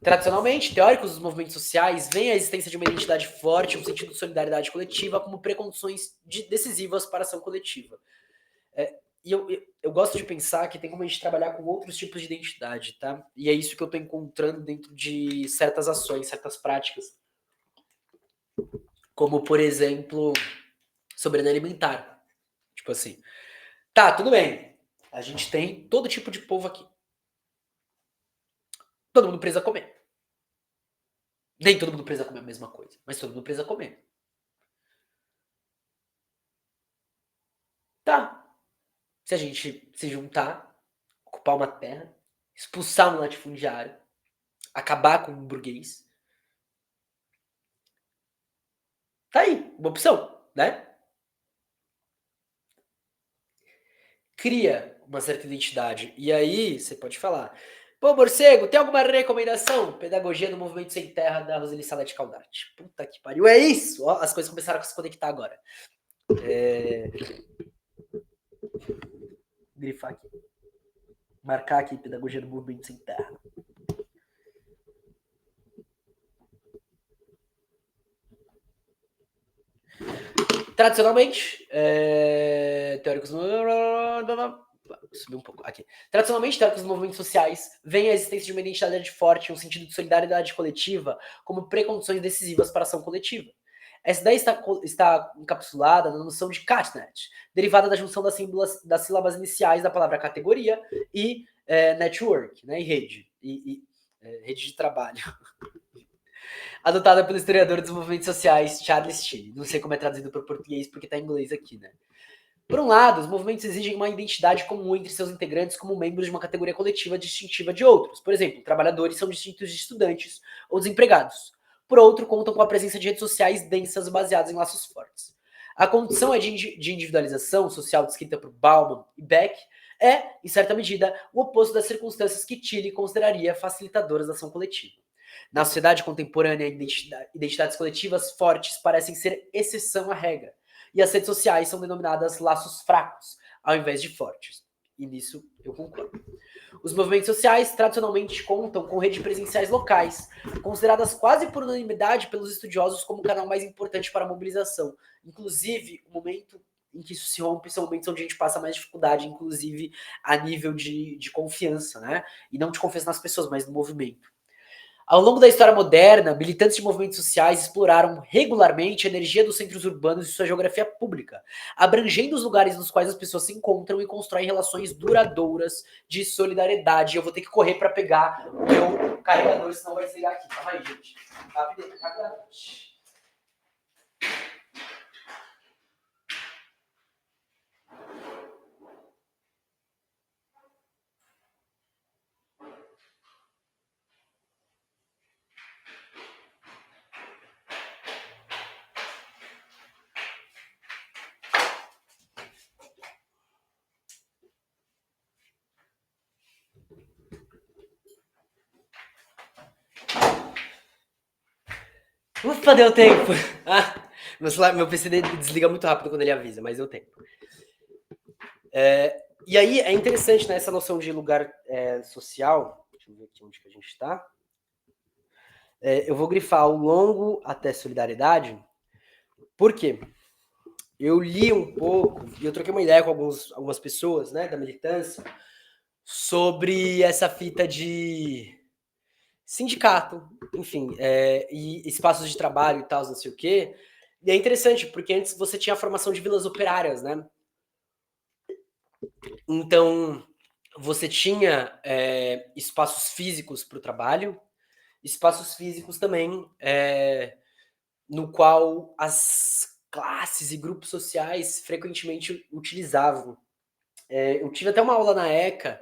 Tradicionalmente, teóricos dos movimentos sociais veem a existência de uma identidade forte, um sentido de solidariedade coletiva, como precondições decisivas para a ação coletiva. E eu gosto de pensar que tem como a gente trabalhar com outros tipos de identidade, tá? E é isso que eu estou encontrando dentro de certas ações, certas práticas. Como, por exemplo, soberania alimentar. Tipo assim, tá, tudo bem. A gente tem todo tipo de povo aqui. Todo mundo precisa comer. Nem todo mundo precisa comer a mesma coisa, mas todo mundo precisa comer. Tá. Se a gente se juntar, ocupar uma terra, expulsar um latifundiário, acabar com um burguês, tá aí, uma opção, né? Cria uma certa identidade. E aí, você pode falar, pô, Morcego, tem alguma recomendação? Pedagogia do Movimento Sem Terra, da Roseli Salete Caldarte. Puta que pariu, é isso! Ó, as coisas começaram a se conectar agora. Grifar aqui. Marcar aqui, Pedagogia do Movimento Sem Terra. Tradicionalmente, teóricos. Subir um pouco aqui. Tradicionalmente, teóricos dos movimentos sociais veem a existência de uma identidade forte, um sentido de solidariedade coletiva, como precondições decisivas para a ação coletiva. Essa ideia está encapsulada na noção de catnet, derivada da junção das sílabas iniciais da palavra categoria e network, né, e rede. rede de trabalho, adotada pelo historiador dos movimentos sociais Charles Tilley. Não sei como é traduzido para o português porque está em inglês aqui, né? Por um lado, os movimentos exigem uma identidade comum entre seus integrantes como membros de uma categoria coletiva distintiva de outros. Por exemplo, trabalhadores são distintos de estudantes ou desempregados. Por outro, contam com a presença de redes sociais densas baseadas em laços fortes. A condição é de individualização social descrita por Bauman e Beck é, em certa medida, o oposto das circunstâncias que Tilley consideraria facilitadoras da ação coletiva. Na sociedade contemporânea, identidades coletivas fortes parecem ser exceção à regra, e as redes sociais são denominadas laços fracos, ao invés de fortes. E nisso eu concordo. Os movimentos sociais tradicionalmente contam com redes presenciais locais, consideradas quase por unanimidade pelos estudiosos como o canal mais importante para a mobilização. Inclusive, o momento em que isso se rompe são momentos onde a gente passa mais dificuldade, inclusive a nível de confiança, né? E não de confiança nas pessoas, mas no movimento. Ao longo da história moderna, militantes de movimentos sociais exploraram regularmente a energia dos centros urbanos e sua geografia pública, abrangendo os lugares nos quais as pessoas se encontram e constroem relações duradouras de solidariedade. Eu vou ter que correr para pegar o meu carregador, senão vai desligar aqui. Calma aí, gente. Rapidamente. Ufa, deu tempo. Meu PC desliga muito rápido quando ele avisa, mas deu tempo. E aí é interessante, né, essa noção de lugar social. Deixa eu ver aqui onde que a gente está. Eu vou grifar ao longo até solidariedade. Por quê? Eu li um pouco e eu troquei uma ideia com algumas pessoas, né, da militância, sobre essa fita de sindicato, enfim, e espaços de trabalho e tal, não sei o quê. E é interessante, porque antes você tinha a formação de vilas operárias, né? Então, você tinha espaços físicos para o trabalho, espaços físicos também, no qual as classes e grupos sociais frequentemente utilizavam. Eu tive até uma aula na ECA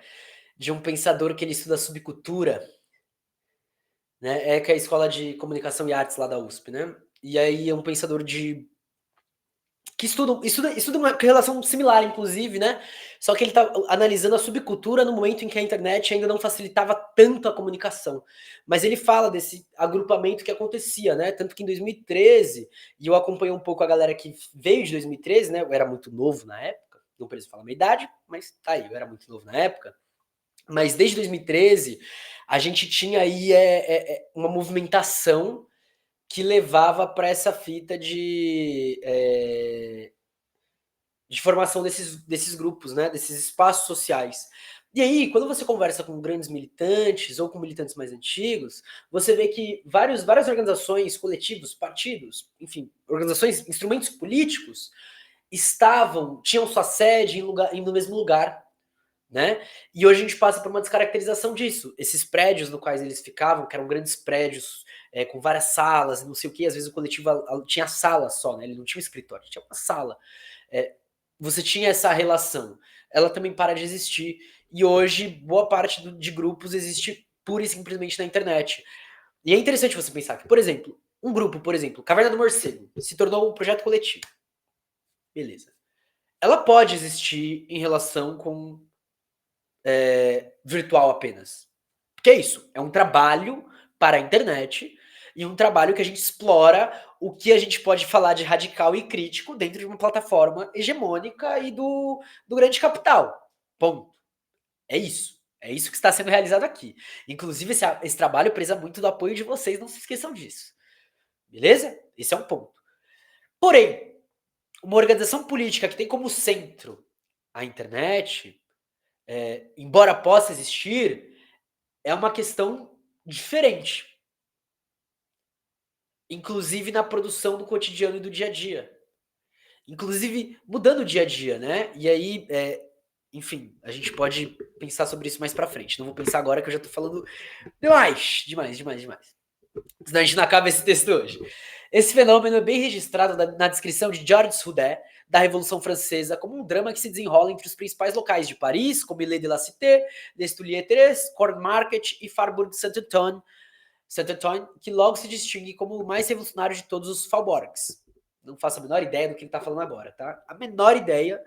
de um pensador que ele estuda subcultura, né? ECA é a Escola de Comunicação e Artes lá da USP, né? E aí é um pensador que estuda uma relação similar, inclusive, né? Só que ele está analisando a subcultura no momento em que a internet ainda não facilitava tanto a comunicação. Mas ele fala desse agrupamento que acontecia, né? Tanto que em 2013, e eu acompanhei um pouco a galera que veio de 2013, né? Eu era muito novo na época, não preciso falar a minha idade, mas tá aí, eu era muito novo na época. Mas desde 2013, a gente tinha aí uma movimentação que levava para essa fita de formação desses grupos, né, desses espaços sociais. E aí, quando você conversa com grandes militantes ou com militantes mais antigos, você vê que várias organizações, coletivos, partidos, enfim, organizações, instrumentos políticos, tinham sua sede no mesmo lugar, né? E hoje a gente passa por uma descaracterização disso. Esses prédios no quais eles ficavam, que eram grandes prédios com várias salas, não sei o que, às vezes o coletivo tinha sala só, né? Ele não tinha um escritório, tinha uma sala. Você tinha essa relação. Ela também para de existir. E hoje, boa parte de grupos existe pura e simplesmente na internet. E é interessante você pensar que, por exemplo, um grupo, por exemplo, Caverna do Morcego, se tornou um projeto coletivo. Beleza. Ela pode existir em relação com virtual apenas. Que é isso? É um trabalho para a internet e um trabalho que a gente explora o que a gente pode falar de radical e crítico dentro de uma plataforma hegemônica e do grande capital. Ponto. É isso. É isso que está sendo realizado aqui. Inclusive, esse trabalho precisa muito do apoio de vocês, não se esqueçam disso. Beleza? Esse é um ponto. Porém, uma organização política que tem como centro a internet, embora possa existir, é uma questão diferente. Inclusive na produção do cotidiano e do dia a dia. Inclusive mudando o dia a dia, né? E aí, enfim, a gente pode pensar sobre isso mais pra frente. Não vou pensar agora que eu já tô falando demais. Senão a gente não acaba esse texto hoje. Esse fenômeno é bem registrado na descrição de Georges Roudet, da Revolução Francesa, como um drama que se desenrola entre os principais locais de Paris, como Ile de la Cité, Les Tulieres, Corn Market e Faubourg Saint-Antoine, que logo se distingue como o mais revolucionário de todos os faubourgs. Não faço a menor ideia do que ele tá falando agora, tá? A menor ideia.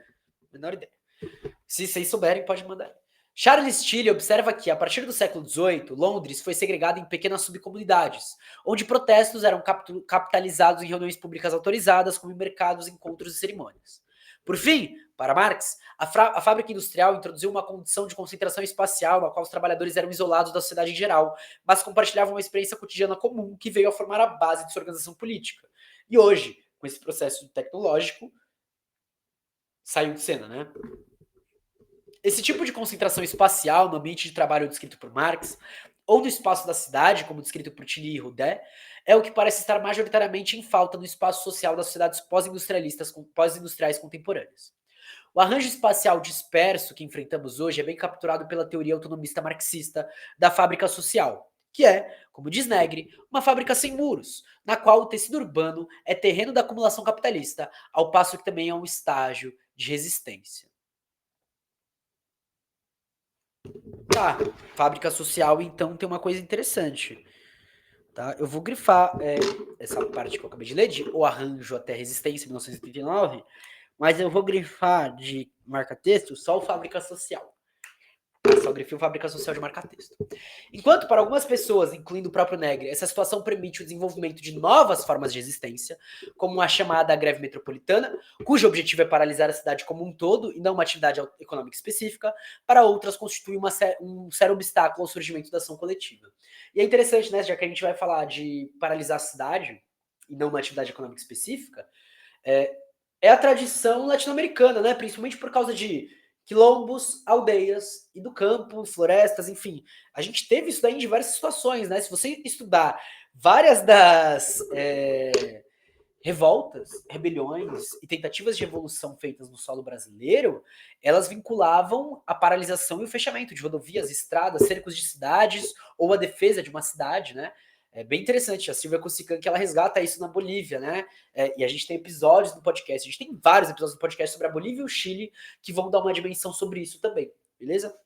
Se vocês souberem, pode mandar. Charles Tilly observa que, a partir do século XVIII, Londres foi segregada em pequenas subcomunidades, onde protestos eram capitalizados em reuniões públicas autorizadas, como em mercados, encontros e cerimônias. Por fim, para Marx, a fábrica industrial introduziu uma condição de concentração espacial na qual os trabalhadores eram isolados da sociedade em geral, mas compartilhavam uma experiência cotidiana comum que veio a formar a base de sua organização política. E hoje, com esse processo tecnológico, saiu de cena, né? Esse tipo de concentração espacial no ambiente de trabalho descrito por Marx, ou no espaço da cidade, como descrito por Tilly e Roudet, é o que parece estar majoritariamente em falta no espaço social das sociedades pós-industriais contemporâneas. O arranjo espacial disperso que enfrentamos hoje é bem capturado pela teoria autonomista marxista da fábrica social, que é, como diz Negri, uma fábrica sem muros, na qual o tecido urbano é terreno da acumulação capitalista, ao passo que também é um estágio de resistência. Tá, fábrica social, então tem uma coisa interessante. Tá? Eu vou grifar essa parte que eu acabei de ler, de O Arranjo até Resistência, 1989, mas eu vou grifar de marca-texto só o fábrica social. Só grifei o fábrica social de marca-texto. Enquanto para algumas pessoas, incluindo o próprio Negri, essa situação permite o desenvolvimento de novas formas de resistência, como a chamada greve metropolitana, cujo objetivo é paralisar a cidade como um todo e não uma atividade econômica específica, para outras constitui um sério obstáculo ao surgimento da ação coletiva. E é interessante, né, já que a gente vai falar de paralisar a cidade e não uma atividade econômica específica, é a tradição latino-americana, né, principalmente por causa de quilombos, aldeias e do campo, florestas, enfim. A gente teve isso daí em diversas situações, né? Se você estudar várias das revoltas, rebeliões e tentativas de revolução feitas no solo brasileiro, elas vinculavam a paralisação e o fechamento de rodovias, estradas, cercos de cidades ou a defesa de uma cidade, né? É bem interessante, a Silvia Cossican, que ela resgata isso na Bolívia, né? E a gente tem episódios no podcast, a gente tem vários episódios no podcast sobre a Bolívia e o Chile que vão dar uma dimensão sobre isso também, beleza?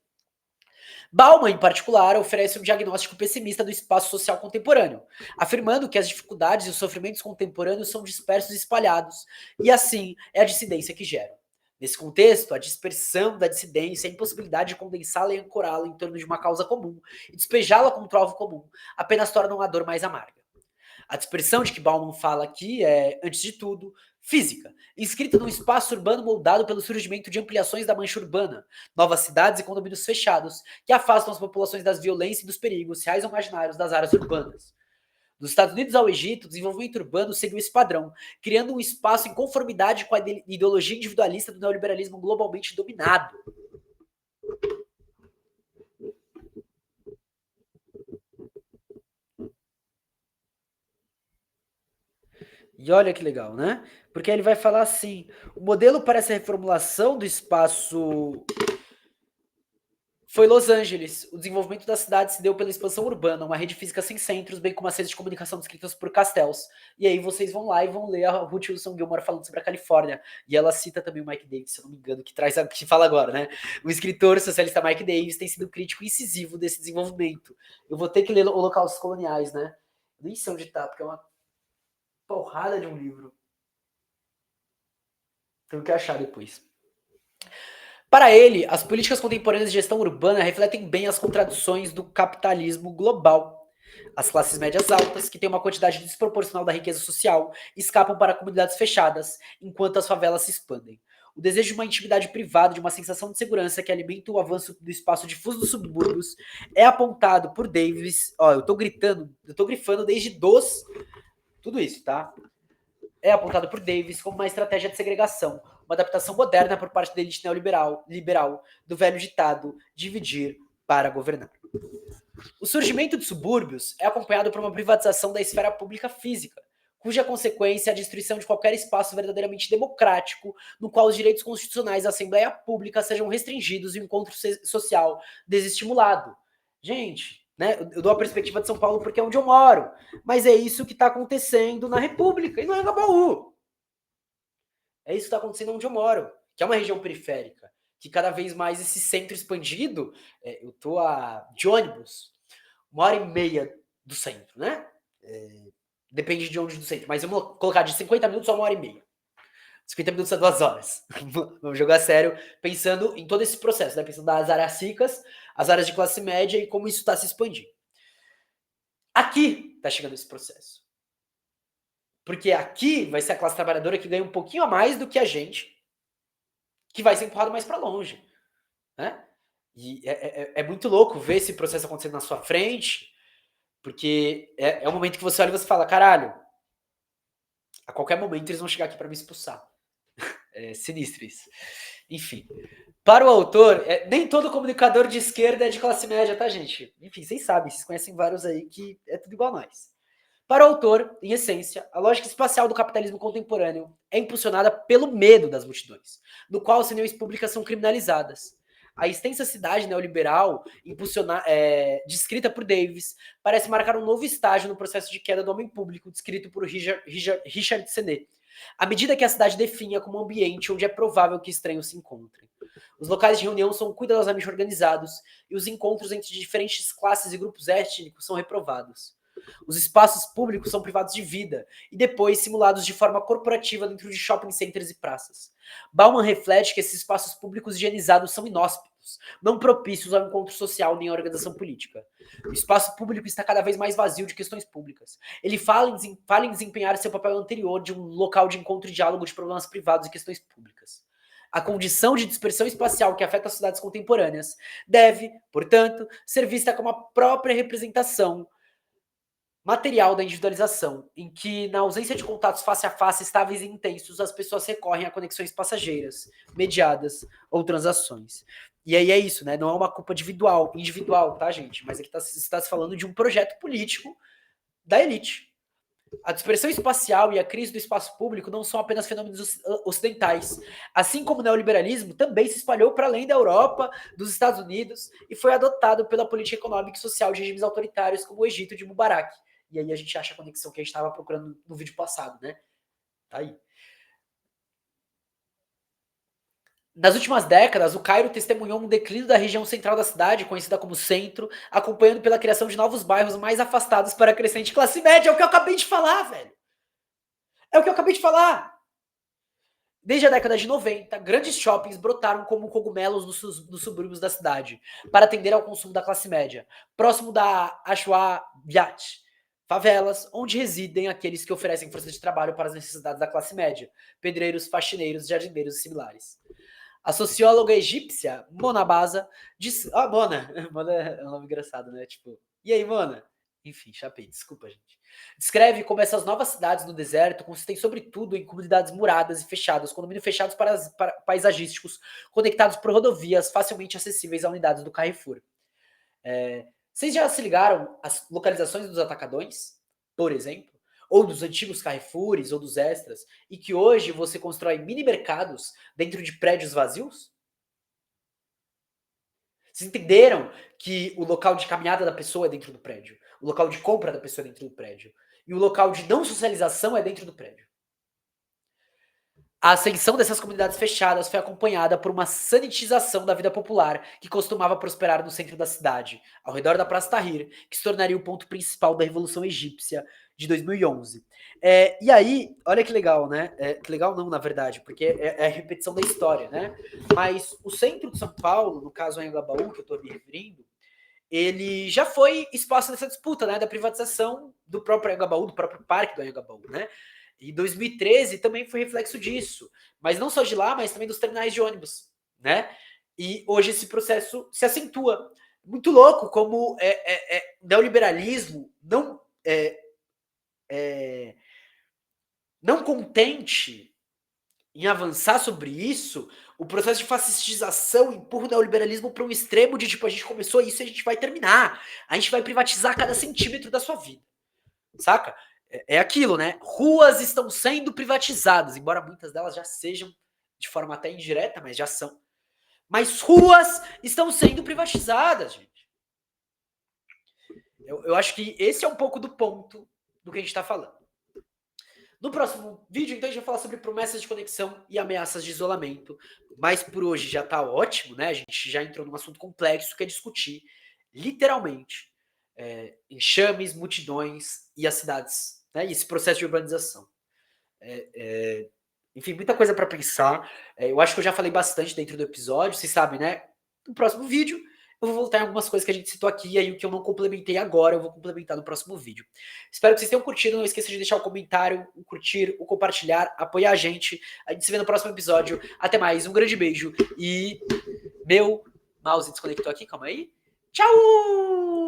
Bauman, em particular, oferece um diagnóstico pessimista do espaço social contemporâneo, afirmando que as dificuldades e os sofrimentos contemporâneos são dispersos e espalhados, e assim é a dissidência que geram. Nesse contexto, a dispersão da dissidência e a impossibilidade de condensá-la e ancorá-la em torno de uma causa comum e despejá-la contra o alvo comum apenas tornam a dor mais amarga. A dispersão de que Bauman fala aqui é, antes de tudo, física, inscrita num espaço urbano moldado pelo surgimento de ampliações da mancha urbana, novas cidades e condomínios fechados, que afastam as populações das violências e dos perigos reais ou imaginários das áreas urbanas. Dos Estados Unidos ao Egito, o desenvolvimento urbano seguiu esse padrão, criando um espaço em conformidade com a ideologia individualista do neoliberalismo globalmente dominado. E olha que legal, né? Porque ele vai falar assim: o modelo para essa reformulação do espaço foi Los Angeles. O desenvolvimento da cidade se deu pela expansão urbana, uma rede física sem centros, bem como as redes de comunicação descritas por Castells. E aí vocês vão lá e vão ler a Ruth Wilson Gilmore falando sobre a Califórnia. E ela cita também o Mike Davis, se eu não me engano, que fala agora, né? O escritor socialista Mike Davis tem sido crítico incisivo desse desenvolvimento. Eu vou ter que ler Holocaustos Coloniais, né? Nem sei onde tá, porque é uma porrada de um livro. Tenho que achar depois. Para ele, as políticas contemporâneas de gestão urbana refletem bem as contradições do capitalismo global. As classes médias altas, que têm uma quantidade desproporcional da riqueza social, escapam para comunidades fechadas, enquanto as favelas se expandem. O desejo de uma intimidade privada, de uma sensação de segurança que alimenta o avanço do espaço difuso dos subúrbios, é apontado por Davis. Ó, eu tô grifando desde tudo isso, tá? É apontado por Davis como uma estratégia de segregação, uma adaptação moderna por parte da elite neoliberal do velho ditado dividir para governar. O surgimento de subúrbios é acompanhado por uma privatização da esfera pública física, cuja consequência é a destruição de qualquer espaço verdadeiramente democrático, no qual os direitos constitucionais da Assembleia Pública sejam restringidos e o encontro social desestimulado. Gente, né, eu dou a perspectiva de São Paulo porque é onde eu moro, mas é isso que está acontecendo na República e no Anhangabaú. É isso que está acontecendo onde eu moro, que é uma região periférica, que cada vez mais esse centro expandido, eu tô de ônibus, 1h30 do centro, né? Depende de onde do centro, mas vamos colocar de 50 minutos a 1h30. 50 minutos a 2 horas. Vamos jogar sério, pensando em todo esse processo, né? Pensando nas áreas ricas, as áreas de classe média e como isso está se expandindo. Aqui está chegando esse processo. Porque aqui vai ser a classe trabalhadora que ganha um pouquinho a mais do que a gente, que vai ser empurrado mais para longe, né? E é muito louco ver esse processo acontecendo na sua frente, porque é o momento que você olha e você fala, caralho, a qualquer momento eles vão chegar aqui para me expulsar. É sinistro isso. Enfim. Para o autor, nem todo comunicador de esquerda é de classe média, tá, gente? Enfim, vocês sabem, vocês conhecem vários aí que é tudo igual a nós. Para o autor, em essência, a lógica espacial do capitalismo contemporâneo é impulsionada pelo medo das multidões, no qual as opiniões públicas são criminalizadas. A extensa cidade neoliberal, descrita por Davis, parece marcar um novo estágio no processo de queda do homem público, descrito por Richard Sennett, à medida que a cidade definha como um ambiente onde é provável que estranhos se encontrem. Os locais de reunião são cuidadosamente organizados e os encontros entre diferentes classes e grupos étnicos são reprovados. Os espaços públicos são privados de vida e depois simulados de forma corporativa dentro de shopping centers e praças. Bauman reflete que esses espaços públicos higienizados são inóspitos, não propícios ao encontro social nem à organização política. O espaço público está cada vez mais vazio de questões públicas. Ele fala em desempenhar seu papel anterior de um local de encontro e diálogo de problemas privados e questões públicas. A condição de dispersão espacial que afeta as cidades contemporâneas deve, portanto, ser vista como a própria representação material da individualização, em que, na ausência de contatos face a face estáveis e intensos, as pessoas recorrem a conexões passageiras, mediadas ou transações. E aí é isso, né? Não é uma culpa individual, tá, gente? Mas aqui está se falando de um projeto político da elite. A dispersão espacial e a crise do espaço público não são apenas fenômenos ocidentais. Assim como o neoliberalismo também se espalhou para além da Europa, dos Estados Unidos, e foi adotado pela política econômica e social de regimes autoritários como o Egito de Mubarak. E aí a gente acha a conexão que a gente estava procurando no vídeo passado, né? Tá aí. Nas últimas décadas, o Cairo testemunhou um declínio da região central da cidade, conhecida como centro, acompanhando pela criação de novos bairros mais afastados para a crescente classe média. É o que eu acabei de falar, velho. É o que eu acabei de falar. Desde a década de 90, grandes shoppings brotaram como cogumelos nos subúrbios da cidade, para atender ao consumo da classe média, próximo da Ashwa Biat, favelas onde residem aqueles que oferecem força de trabalho para as necessidades da classe média, pedreiros, faxineiros, jardineiros e similares. A socióloga egípcia Mona Baza diz... Mona. Mona é um nome engraçado, né? Tipo, e aí, Mona? Enfim, chapei, desculpa, gente. Descreve como essas novas cidades no deserto consistem sobretudo em comunidades muradas e fechadas, condomínios fechados para paisagísticos, conectados por rodovias facilmente acessíveis a unidades do Carrefour. Vocês já se ligaram às localizações dos atacadões, por exemplo? Ou dos antigos Carrefours, ou dos Extras, e que hoje você constrói mini mercados dentro de prédios vazios? Vocês entenderam que o local de caminhada da pessoa é dentro do prédio, o local de compra da pessoa é dentro do prédio, e o local de não socialização é dentro do prédio? A ascensão dessas comunidades fechadas foi acompanhada por uma sanitização da vida popular que costumava prosperar no centro da cidade, ao redor da Praça Tahrir, que se tornaria o ponto principal da Revolução Egípcia de 2011. E aí, olha que legal, né? Que legal não, na verdade, porque é a repetição da história, né? Mas o centro de São Paulo, no caso Anhangabaú, que eu estou me referindo, ele já foi espaço dessa disputa, né? Da privatização do próprio Anhangabaú, do próprio parque do Anhangabaú, né? E 2013 também foi reflexo disso. Mas não só de lá, mas também dos terminais de ônibus, né? E hoje esse processo se acentua. Muito louco como neoliberalismo não contente em avançar sobre isso, o processo de fascistização empurra o neoliberalismo para um extremo de tipo, a gente começou isso e a gente vai terminar. A gente vai privatizar cada centímetro da sua vida. Saca? é aquilo, né? Ruas estão sendo privatizadas, embora muitas delas já sejam de forma até indireta, mas já são. Mas ruas estão sendo privatizadas, gente. Eu acho que esse é um pouco do ponto do que a gente está falando. No próximo vídeo, então, a gente vai falar sobre promessas de conexão e ameaças de isolamento. Mas por hoje já tá ótimo, né? A gente já entrou num assunto complexo que é discutir, literalmente, enxames, multidões e as cidades, né? E esse processo de urbanização. Enfim, muita coisa para pensar. Eu acho que eu já falei bastante dentro do episódio, vocês sabem, né? No próximo vídeo, eu vou voltar em algumas coisas que a gente citou aqui, e aí o que eu não complementei agora, eu vou complementar no próximo vídeo. Espero que vocês tenham curtido, não esqueça de deixar o comentário, o curtir, o compartilhar, apoiar a gente. A gente se vê no próximo episódio. Até mais, um grande beijo e meu mouse desconectou aqui, calma aí. Tchau!